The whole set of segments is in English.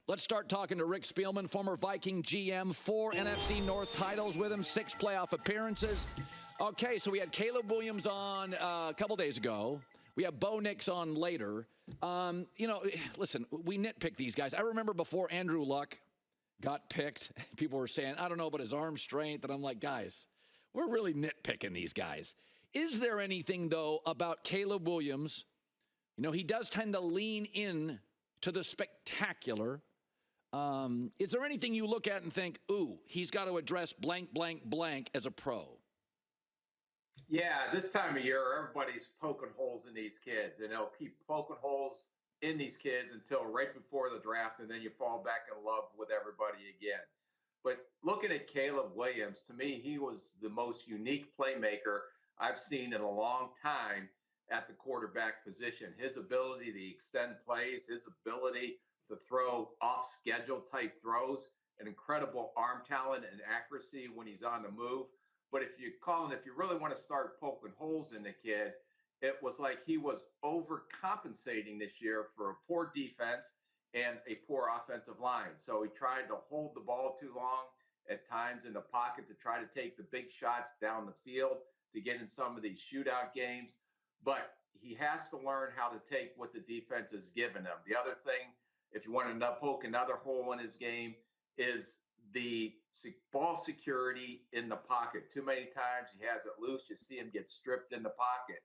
Let's start talking to Rick Spielman, former Viking GM, 4 NFC North titles with him, 6 playoff appearances. Okay, so we had Caleb Williams on a couple days ago. We have Bo Nix on later. Listen, we nitpick these guys. I remember before Andrew Luck got picked, people were saying, I don't know about his arm strength. And I'm like, guys, we're really nitpicking these guys. Is there anything, though, about Caleb Williams? He does tend to lean in to the spectacular. Is there anything you look at and think, ooh, he's got to address blank, blank, blank as a pro? Yeah, this time of year, everybody's poking holes in these kids, and they'll keep poking holes in these kids until right before the draft, and then you fall back in love with everybody again. But looking at Caleb Williams, to me, he was the most unique playmaker I've seen in a long time at the quarterback position. His ability to extend plays, his ability to throw off-schedule type throws, an incredible arm talent and accuracy when he's on the move. But if you really want to start poking holes in the kid, it was like he was overcompensating this year for a poor defense and a poor offensive line. So he tried to hold the ball too long at times in the pocket to try to take the big shots down the field to get in some of these shootout games. But he has to learn how to take what the defense has given him. The other thing, if you want to poke another hole in his game, is the ball security in the pocket. Too many times he has it loose. You see him get stripped in the pocket.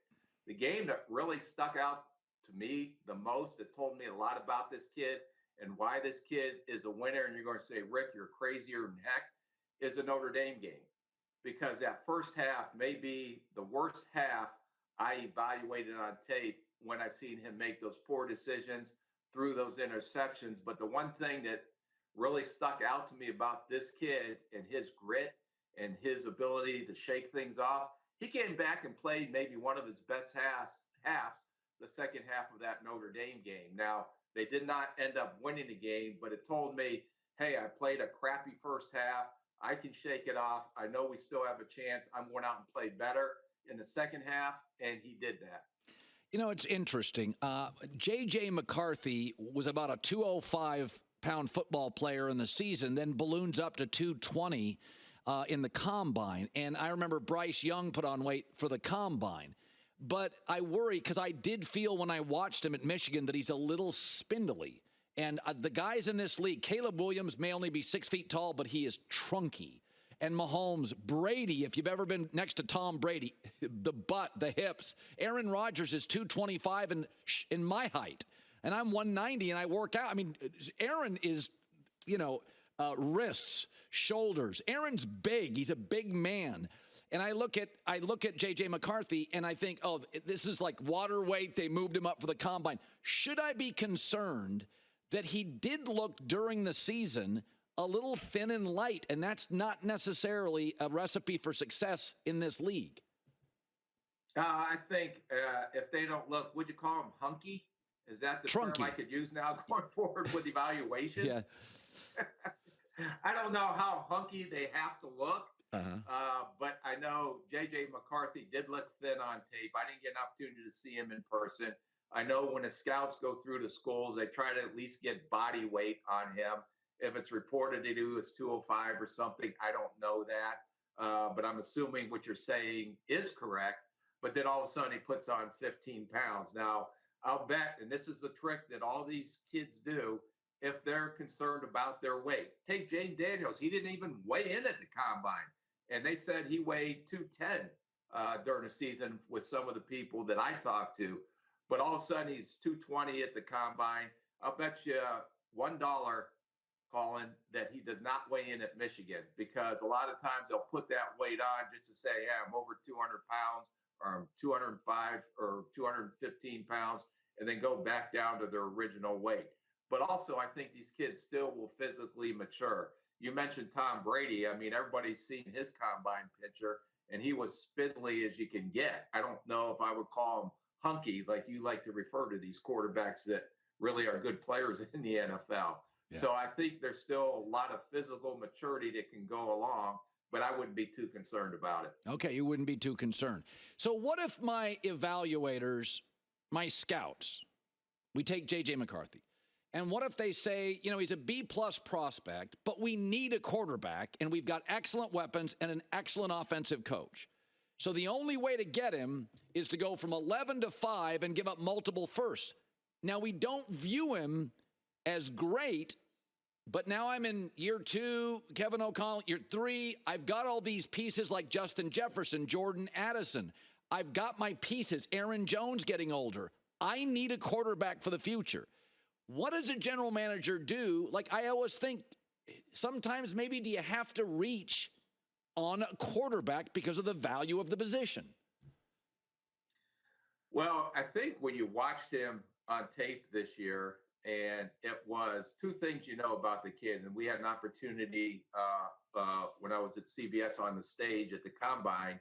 The game that really stuck out to me the most, that told me a lot about this kid and why this kid is a winner, and you're going to say, Rick, you're crazier than heck, is the Notre Dame game. Because that first half may be the worst half I evaluated on tape when I seen him make those poor decisions through those interceptions. But the one thing that really stuck out to me about this kid and his grit and his ability to shake things off, he came back and played maybe one of his best halves the second half of that Notre Dame game. Now, they did not end up winning the game, but it told me, hey, I played a crappy first half. I can shake it off. I know we still have a chance. I'm going out and play better in the second half, and he did that. It's interesting. J.J. McCarthy was about a 205-pound football player in the season, then balloons up to 220 in the combine. And I remember Bryce Young put on weight for the combine. But I worry because I did feel when I watched him at Michigan that he's a little spindly. And the guys in this league, Caleb Williams may only be 6 feet tall, but he is trunky. And Mahomes, Brady, if you've ever been next to Tom Brady, the butt, the hips. Aaron Rodgers is 225 and in my height. And I'm 190 and I work out. I mean, Aaron is, wrists, shoulders. Aaron's big. He's a big man. And I look at J.J. McCarthy and I think, oh, this is like water weight. They moved him up for the combine. Should I be concerned that he did look during the season a little thin and light, and that's not necessarily a recipe for success in this league? I think if they don't look, would you call him hunky? Is that the Trunky term I could use now going forward with evaluations? Yeah. I don't know how hunky they have to look, but I know J.J. McCarthy did look thin on tape. I didn't get an opportunity to see him in person. I know when the scouts go through the schools, they try to at least get body weight on him. If it's reported that he was 205 or something, I don't know that. But I'm assuming what you're saying is correct. But then all of a sudden he puts on 15 pounds. Now, I'll bet, and this is the trick that all these kids do, if they're concerned about their weight. Take Jane Daniels. He didn't even weigh in at the combine. And they said he weighed 210 during the season with some of the people that I talked to. But all of a sudden he's 220 at the combine. I'll bet you $1, Colin, that he does not weigh in at Michigan, because a lot of times they'll put that weight on just to say, yeah, I'm over 200 pounds or I'm 205 or 215 pounds, and then go back down to their original weight. But also, I think these kids still will physically mature. You mentioned Tom Brady. I mean, everybody's seen his combine picture, and he was spindly as you can get. I don't know if I would call him hunky, like you like to refer to these quarterbacks that really are good players in the NFL. Yeah. So I think there's still a lot of physical maturity that can go along, but I wouldn't be too concerned about it. Okay, you wouldn't be too concerned. So what if my evaluators, my scouts, we take J.J. McCarthy, And what if they say, he's a B-plus prospect, but we need a quarterback, and we've got excellent weapons and an excellent offensive coach. So the only way to get him is to go from 11 to 5 and give up multiple firsts. Now, we don't view him as great, but now I'm in year 2, Kevin O'Connell, year 3. I've got all these pieces like Justin Jefferson, Jordan Addison. I've got my pieces, Aaron Jones getting older. I need a quarterback for the future. What does a general manager do? Like, I always think sometimes maybe do you have to reach on a quarterback because of the value of the position? Well, I think when you watched him on tape this year, and it was two things about the kid, and we had an opportunity when I was at CBS on the stage at the Combine,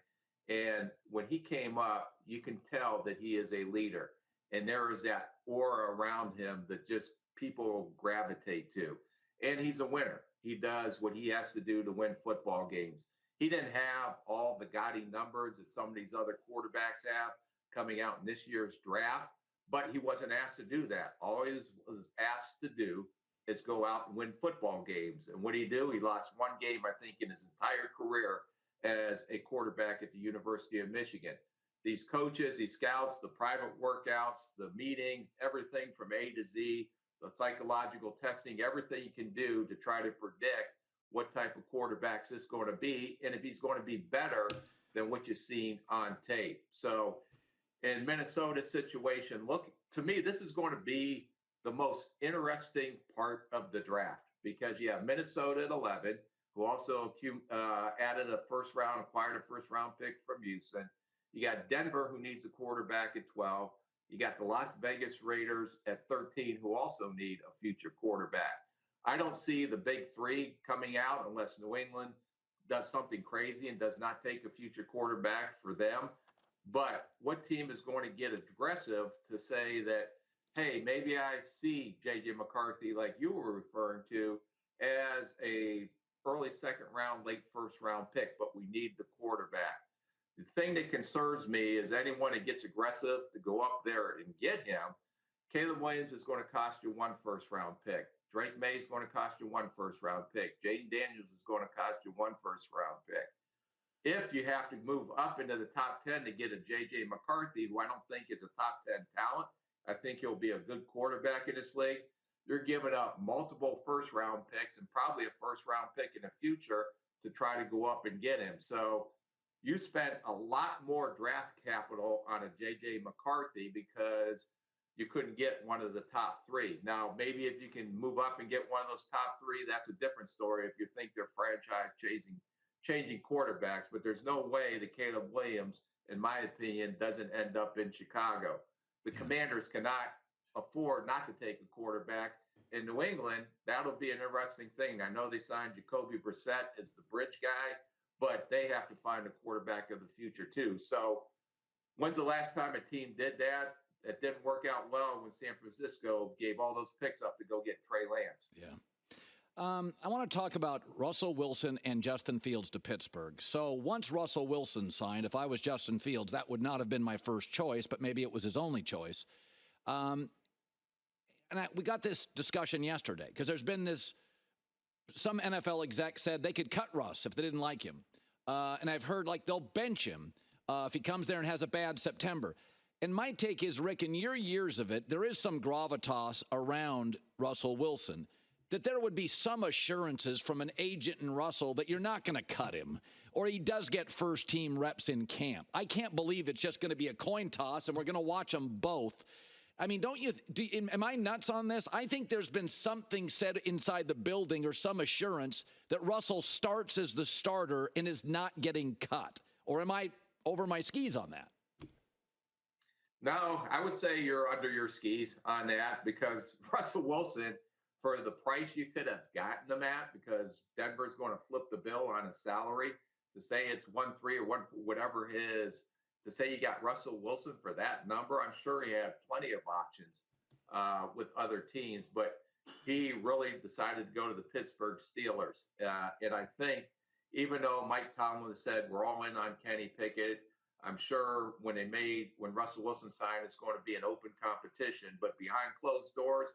and when he came up, you can tell that he is a leader. And there is that aura around him that just people gravitate to. And he's a winner. He does what he has to do to win football games. He didn't have all the gaudy numbers that some of these other quarterbacks have coming out in this year's draft, but he wasn't asked to do that. All he was asked to do is go out and win football games. And what did he do? He lost one game, I think, in his entire career as a quarterback at the University of Michigan. These coaches, these scouts, the private workouts, the meetings, everything from A to Z, the psychological testing, everything you can do to try to predict what type of quarterbacks this is going to be and if he's going to be better than what you've seen on tape. So in Minnesota's situation, look, to me, this is going to be the most interesting part of the draft because you have Minnesota at 11, who also acquired a first-round pick from Houston. You got Denver, who needs a quarterback at 12. You got the Las Vegas Raiders at 13, who also need a future quarterback. I don't see the big three coming out unless New England does something crazy and does not take a future quarterback for them. But what team is going to get aggressive to say that, hey, maybe I see J.J. McCarthy, like you were referring to, as a early second round, late first round pick, but we need the quarterback. The thing that concerns me is anyone that gets aggressive to go up there and get him. Caleb Williams is going to cost you 1 first-round pick. Drake May is going to cost you 1 first-round pick. Jaden Daniels is going to cost you 1 first-round pick. If you have to move up into the top 10 to get a J.J. McCarthy, who I don't think is a top 10 talent, I think he'll be a good quarterback in this league. You're giving up multiple first-round picks and probably a first-round pick in the future to try to go up and get him. So you spent a lot more draft capital on a J.J. McCarthy because you couldn't get one of the top 3. Now, maybe if you can move up and get one of those top 3, that's a different story if you think they're franchise changing quarterbacks. But there's no way that Caleb Williams, in my opinion, doesn't end up in Chicago. The Commanders cannot afford not to take a quarterback. In New England, that'll be an interesting thing. I know they signed Jacoby Brissett as the bridge guy, but they have to find a quarterback of the future too. So when's the last time a team did that? It didn't work out well when San Francisco gave all those picks up to go get Trey Lance. Yeah. I want to talk about Russell Wilson and Justin Fields to Pittsburgh. So once Russell Wilson signed, if I was Justin Fields, that would not have been my first choice, but maybe it was his only choice. We got this discussion yesterday because there's been some NFL exec said they could cut Russ if they didn't like him. And I've heard they'll bench him if he comes there and has a bad September. And my take is, Rick, in your years of it, there is some gravitas around Russell Wilson, that there would be some assurances from an agent in Russell that you're not going to cut him, or he does get first-team reps in camp. I can't believe it's just going to be a coin toss and we're going to watch them both. I mean, am I nuts on this? I think there's been something said inside the building or some assurance that Russell starts as the starter and is not getting cut. Or am I over my skis on that? No, I would say you're under your skis on that because Russell Wilson, for the price you could have gotten him at, because Denver's going to flip the bill on his salary, to say it's 1.3 or whatever his, to say you got Russell Wilson for that number, I'm sure he had plenty of options with other teams, but he really decided to go to the Pittsburgh Steelers. And I think even though Mike Tomlin said we're all in on Kenny Pickett, I'm sure when Russell Wilson signed, it's going to be an open competition, but behind closed doors,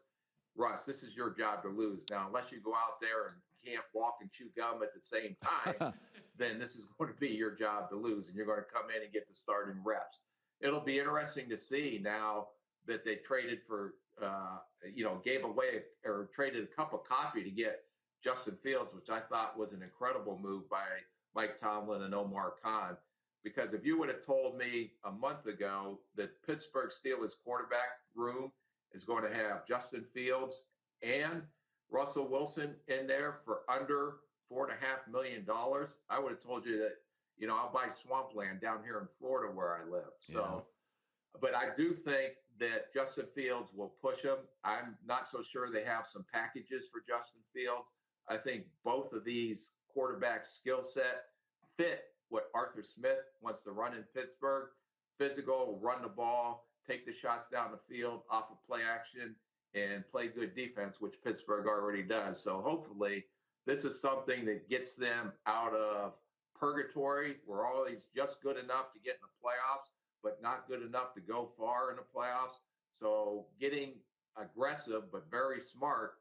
Russ, this is your job to lose. Now, unless you go out there and can't walk and chew gum at the same time, then this is going to be your job to lose, and you're going to come in and get the starting reps. It'll be interesting to see now that they traded for, gave away or traded a cup of coffee to get Justin Fields, which I thought was an incredible move by Mike Tomlin and Omar Khan. Because if you would have told me a month ago that Pittsburgh Steelers quarterback room is going to have Justin Fields and Russell Wilson in there for under $4.5 million, I would have told you that, I'll buy swampland down here in Florida where I live. So, But I do think that Justin Fields will push him. I'm not so sure they have some packages for Justin Fields. I think both of these quarterbacks' skill set fit what Arthur Smith wants to run in Pittsburgh. Physical, run the ball, take the shots down the field off of play action, and play good defense, which Pittsburgh already does. So hopefully this is something that gets them out of purgatory. We're always just good enough to get in the playoffs, but not good enough to go far in the playoffs. So getting aggressive, but very smart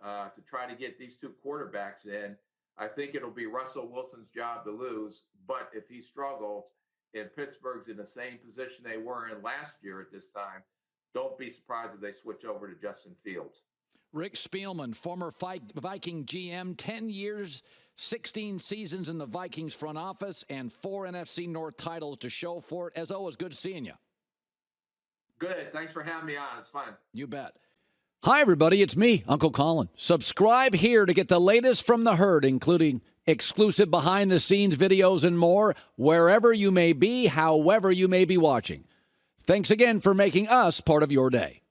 to try to get these two quarterbacks in. I think it'll be Russell Wilson's job to lose, but if he struggles and Pittsburgh's in the same position they were in last year at this time, don't be surprised if they switch over to Justin Fields. Rick Spielman, former Viking GM, 10 years, 16 seasons in the Vikings front office, and 4 NFC North titles to show for it. As always, good seeing you. Good. Thanks for having me on. It's fun. You bet. Hi, everybody. It's me, Uncle Colin. Subscribe here to get the latest from the herd, including exclusive behind-the-scenes videos and more, wherever you may be, however you may be watching. Thanks again for making us part of your day.